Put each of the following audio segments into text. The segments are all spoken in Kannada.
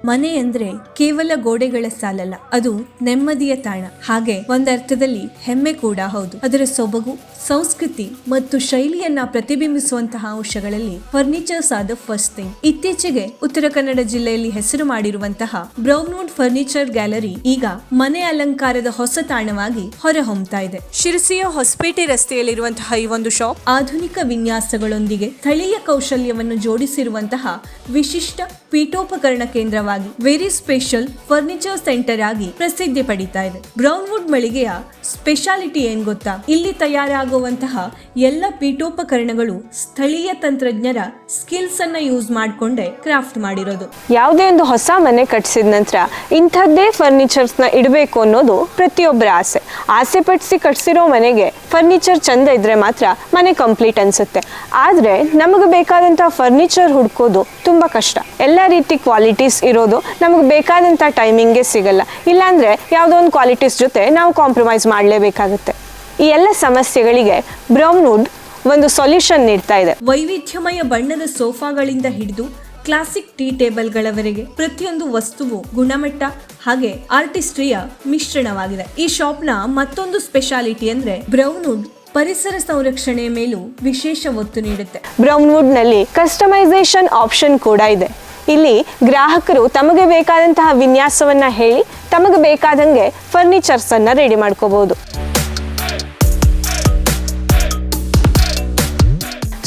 ಮನೆ ಅಂದ್ರೆ ಕೇವಲ ಗೋಡೆಗಳ ಸಾಲಲ್ಲ, ಅದು ನೆಮ್ಮದಿಯ ತಾಣ. ಹಾಗೆ ಒಂದರ್ಥದಲ್ಲಿ ಹೆಮ್ಮೆ ಕೂಡ ಹೌದು. ಅದರ ಸೊಬಗು, ಸಂಸ್ಕೃತಿ ಮತ್ತು ಶೈಲಿಯನ್ನ ಪ್ರತಿಬಿಂಬಿಸುವಂತಹ ಅಂಶಗಳಲ್ಲಿ ಫರ್ನಿಚರ್ಸ್ ಆದ ಫಸ್ಟ್ ಥಿಂಗ್. ಇತ್ತೀಚೆಗೆ ಉತ್ತರ ಕನ್ನಡ ಜಿಲ್ಲೆಯಲ್ಲಿ ಹೆಸರು ಮಾಡಿರುವಂತಹ ಬ್ರೌನ್ವುಡ್ ಫರ್ನಿಚರ್ ಗ್ಯಾಲರಿ ಈಗ ಮನೆ ಅಲಂಕಾರದ ಹೊಸ ತಾಣವಾಗಿ ಹೊರಹೊಮ್ಮತಾ ಇದೆ. ಶಿರಸಿಯ ಹೊಸಪೇಟೆ ರಸ್ತೆಯಲ್ಲಿರುವಂತಹ ಈ ಒಂದು ಶಾಪ್ ಆಧುನಿಕ ವಿನ್ಯಾಸಗಳೊಂದಿಗೆ ಸ್ಥಳೀಯ ಕೌಶಲ್ಯವನ್ನು ಜೋಡಿಸಿರುವಂತಹ ವಿಶಿಷ್ಟ ಪೀಠೋಪಕರಣ ಕೇಂದ್ರವಾಗಿ ವೆರಿ ಸ್ಪೆಷಲ್ ಫರ್ನಿಚರ್ ಸೆಂಟರ್ ಆಗಿ ಪ್ರಸಿದ್ಧಿ ಪಡಿತಾ ಇದೆ. ಬ್ರೌನ್ವುಡ್ ಮಳಿಗೆಯ ಸ್ಪೆಷಾಲಿಟಿ ಏನ್ ಗೊತ್ತಾ? ಇಲ್ಲಿ ತಯಾರಾಗುವಂತಹ ಎಲ್ಲ ಪೀಠೋಪಕರಣಗಳು ಸ್ಥಳೀಯ ತಂತ್ರಜ್ಞರ ಸ್ಕಿಲ್ಸ್ ಅನ್ನ ಯೂಸ್ ಮಾಡಿಕೊಂಡೇ ಕ್ರಾಫ್ಟ್ ಮಾಡಿರೋದು. ಯಾವುದೇ ಒಂದು ಹೊಸ ಮನೆ ಕಟ್ಟಿಸಿದ ನಂತರ ಇಂಥದ್ದೇ ಫರ್ನಿಚರ್ಸ್ ನ ಇಡಬೇಕು ಅನ್ನೋದು ಪ್ರತಿಯೊಬ್ಬರ ಆಸೆ ಪಡಿಸಿ ಕಟ್ಸಿರೋ ಮನೆಗೆ ಫರ್ನಿಚರ್ ಚಂದ ಇದ್ರೆ ಮಾತ್ರ ಮನೆ ಕಂಪ್ಲೀಟ್ ಅನ್ಸುತ್ತೆ. ಆದ್ರೆ ನಮಗೆ ಬೇಕಾದಂತಹ ಫರ್ನಿಚರ್ ಹುಡ್ಕೋದು ತುಂಬಾ ಕಷ್ಟ. ಎಲ್ಲ ರೀತಿ ಕ್ವಾಲಿಟೀಸ್ ಇರೋದು ನಮಗೆ ಬೇಕಾದಂತ ಟೈಮಿಂಗ್ಗೆ ಸಿಗಲ್ಲ. ಇಲ್ಲಾಂದ್ರೆ ಯಾವುದೋ ಒಂದು ಕ್ವಾಲಿಟೀಸ್ ಜೊತೆ ನಾವು ಕಾಂಪ್ರಮೈಸ್ ಮಾಡಲೇಬೇಕಾಗುತ್ತೆ. ಈ ಎಲ್ಲ ಸಮಸ್ಯೆಗಳಿಗೆ ಬ್ರೌನ್ವುಡ್ ಒಂದು ಸೊಲ್ಯೂಷನ್ ನೀಡ್ತಾ ಇದೆ. ವೈವಿಧ್ಯಮಯ ಬಣ್ಣದ ಸೋಫಾಗಳಿಂದ ಹಿಡಿದು ಕ್ಲಾಸಿಕ್ ಟೀ ಟೇಬಲ್ಗಳವರೆಗೆ ಪ್ರತಿಯೊಂದು ವಸ್ತುವು ಗುಣಮಟ್ಟ ಹಾಗೆ ಆರ್ಟಿಸ್ಟ್ರಿಯ ಮಿಶ್ರಣವಾಗಿದೆ. ಈ ಶಾಪ್ನ ಮತ್ತೊಂದು ಸ್ಪೆಷಾಲಿಟಿ ಅಂದ್ರೆ ಬ್ರೌನ್ವುಡ್ ಪರಿಸರ ಸಂರಕ್ಷಣೆಯ ಮೇಲೂ ವಿಶೇಷ ಒತ್ತು ನೀಡುತ್ತೆ. ಬ್ರೌನ್ವುಡ್ ನಲ್ಲಿ ಕಸ್ಟಮೈಸೇಷನ್ ಆಪ್ಷನ್ ಕೂಡ ಇದೆ. ಇಲ್ಲಿ ಗ್ರಾಹಕರು ತಮಗೆ ಬೇಕಾದಂತಹ ವಿನ್ಯಾಸವನ್ನ ಹೇಳಿ ತಮಗೆ ಬೇಕಾದಂಗೆ ಫರ್ನಿಚರ್ಸ್ ಅನ್ನ ರೆಡಿ ಮಾಡ್ಕೋಬಹುದು.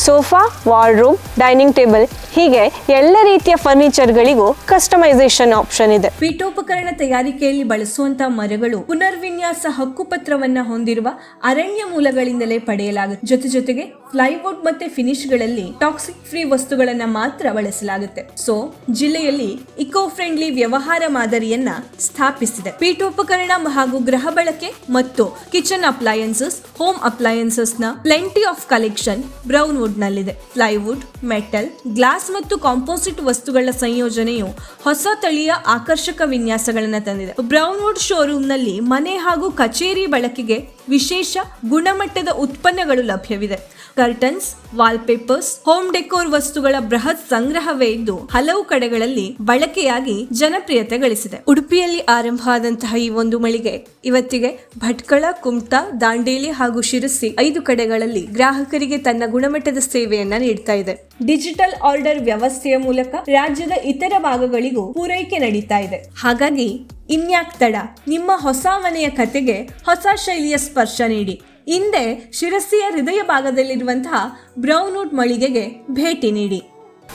ಸೋಫಾ, ವಾರ್ಡ್ರೋಬ್, ಡೈನಿಂಗ್ ಟೇಬಲ್ ಹೀಗೆ ಎಲ್ಲ ರೀತಿಯ ಫರ್ನಿಚರ್ಗಳಿಗೂ ಕಸ್ಟಮೈಸೇಷನ್ ಆಪ್ಷನ್ ಇದೆ. ಪೀಠೋಪಕರಣ ತಯಾರಿಕೆಯಲ್ಲಿ ಬಳಸುವಂತಹ ಮರಗಳು ಪುನರ್ವಿನ್ಯಾಸ ಹಕ್ಕುಪತ್ರವನ್ನ ಹೊಂದಿರುವ ಅರಣ್ಯ ಮೂಲಗಳಿಂದಲೇ ಪಡೆಯಲಾಗುತ್ತೆ. ಜೊತೆಗೆ ಫ್ಲೈವುಡ್ ಮತ್ತೆ ಫಿನಿಶ್ಗಳಲ್ಲಿ ಟಾಕ್ಸಿಕ್ ಫ್ರೀ ವಸ್ತುಗಳನ್ನ ಮಾತ್ರ ಬಳಸಲಾಗುತ್ತೆ. ಸೊ ಜಿಲ್ಲೆಯಲ್ಲಿ ಇಕೋ ಫ್ರೆಂಡ್ಲಿ ವ್ಯವಹಾರ ಮಾದರಿಯನ್ನ ಸ್ಥಾಪಿಸಿದೆ. ಪೀಠೋಪಕರಣ ಹಾಗೂ ಗೃಹ ಬಳಕೆ ಮತ್ತು ಕಿಚನ್ ಅಪ್ಲಯನ್ಸಸ್, ಹೋಮ್ ಅಪ್ಲಯನ್ಸಸ್ ನ ಪ್ಲೆಂಟಿ ಆಫ್ ಕಲೆಕ್ಷನ್ ಬ್ರೌನ್ವುಡ್ ನಲ್ಲಿದೆ. ಪ್ಲೈವುಡ್, ಮೆಟಲ್, ಗ್ಲಾಸ್ ಮತ್ತು ಕಾಂಪೋಸಿಟ್ ವಸ್ತುಗಳ ಸಂಯೋಜನೆಯು ಹೊಸ ತಳಿಯ ಆಕರ್ಷಕ ವಿನ್ಯಾಸಗಳನ್ನ ತಂದಿದೆ. ಬ್ರೌನ್ವುಡ್ ಶೋರೂಮ್ ನಲ್ಲಿ ಮನೆ ಹಾಗೂ ಕಚೇರಿ ಬಳಕೆಗೆ ವಿಶೇಷ ಗುಣಮಟ್ಟದ ಉತ್ಪನ್ನಗಳು ಲಭ್ಯವಿದೆ. ಕರ್ಟನ್ಸ್, ವಾಲ್ಪೇಪರ್ಸ್, ಹೋಮ್ ಡೆಕೋರ್ ವಸ್ತುಗಳ ಬೃಹತ್ ಸಂಗ್ರಹವೇ ಇದ್ದು ಹಲವು ಕಡೆಗಳಲ್ಲಿ ಬಳಕೆಯಾಗಿ ಜನಪ್ರಿಯತೆ ಗಳಿಸಿದೆ. ಉಡುಪಿಯಲ್ಲಿ ಆರಂಭ ಆದಂತಹ ಈ ಒಂದು ಮಳಿಗೆ ಇವತ್ತಿಗೆ ಭಟ್ಕಳ, ಕುಮಟಾ, ದಾಂಡೇಲಿ ಹಾಗೂ ಶಿರಸಿ 5 ಕಡೆಗಳಲ್ಲಿ ಗ್ರಾಹಕರಿಗೆ ತನ್ನ ಗುಣಮಟ್ಟದ ಸೇವೆಯನ್ನ ನೀಡ್ತಾ ಇದೆ. ಡಿಜಿಟಲ್ ಆರ್ಡರ್ ವ್ಯವಸ್ಥೆಯ ಮೂಲಕ ರಾಜ್ಯದ ಇತರ ಭಾಗಗಳಿಗೂ ಪೂರೈಕೆ ನಡೀತಾ ಇದೆ. ಹಾಗಾಗಿ ಇನ್ಯಾಕ್ ತಡ, ನಿಮ್ಮ ಹೊಸ ಮನೆಯ ಕತೆಗೆ ಹೊಸ ಶೈಲಿಯ ಸ್ಪರ್ಶ ನೀಡಿ. ಹಿಂದೆ ಶಿರಸಿಯ ಹೃದಯ ಭಾಗದಲ್ಲಿರುವಂತಹ ಬ್ರೌನ್ವುಡ್ ಮಳಿಗೆಗೆ ಭೇಟಿ ನೀಡಿ.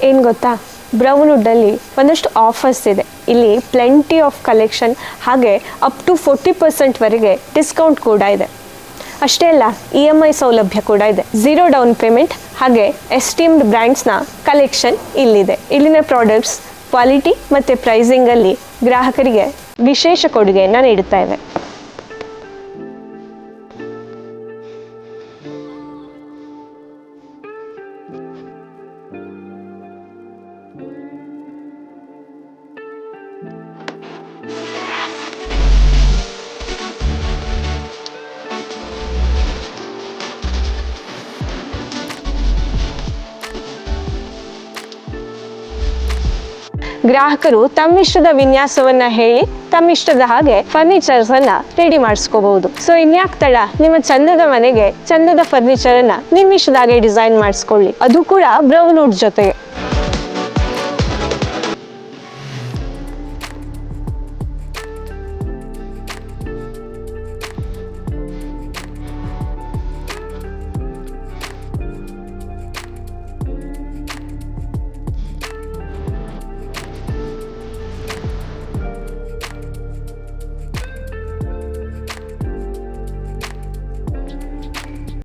ಏನ್ ಗೊತ್ತಾ, ಬ್ರೌನ್ವುಡ್ ಅಲ್ಲಿ ಒಂದಷ್ಟು ಆಫರ್ಸ್ ಇದೆ. ಇಲ್ಲಿ ಪ್ಲೆಂಟಿ ಆಫ್ ಕಲೆಕ್ಷನ್ ಹಾಗೆ ಅಪ್ ಟು 40% ವರೆಗೆ ಡಿಸ್ಕೌಂಟ್ ಕೂಡ ಇದೆ. ಅಷ್ಟೇ ಅಲ್ಲ, EMI ಸೌಲಭ್ಯ ಕೂಡ ಇದೆ. 0 ಡೌನ್ ಪೇಮೆಂಟ್ ಹಾಗೆ ಎಸ್ಟೀಮ್ಡ್ ಬ್ರ್ಯಾಂಡ್ಸ್ನ ಕಲೆಕ್ಷನ್ ಇಲ್ಲಿದೆ. ಇಲ್ಲಿನ ಪ್ರಾಡಕ್ಟ್ಸ್ ಕ್ವಾಲಿಟಿ ಮತ್ತು ಪ್ರೈಸಿಂಗಲ್ಲಿ ಗ್ರಾಹಕರಿಗೆ ವಿಶೇಷ ಕೊಡುಗೆಯನ್ನು ನೀಡುತ್ತಾ ಇವೆ. ಗ್ರಾಹಕರು ತಮ್ಮಿಷ್ಟದ ವಿನ್ಯಾಸವನ್ನ ಹೇಳಿ ತಮ್ಮಿಷ್ಟದ ಹಾಗೆ ಫರ್ನಿಚರ್ಸ್ ಅನ್ನ ರೆಡಿ ಮಾಡಿಸ್ಕೋಬಹುದು. ಸೊ ಇನ್ಯಾಕ್ ತಡ, ನಿಮ್ಮ ಚಂದದ ಮನೆಗೆ ಚಂದದ ಫರ್ನಿಚರ್ ಅನ್ನ ನಿಮ್ಮಿಷ್ಟದಾಗೆ ಡಿಸೈನ್ ಮಾಡಿಸ್ಕೊಳ್ಳಿ, ಅದು ಕೂಡ ಬ್ರೌನ್ವುಡ್ ಜೊತೆಗೆ.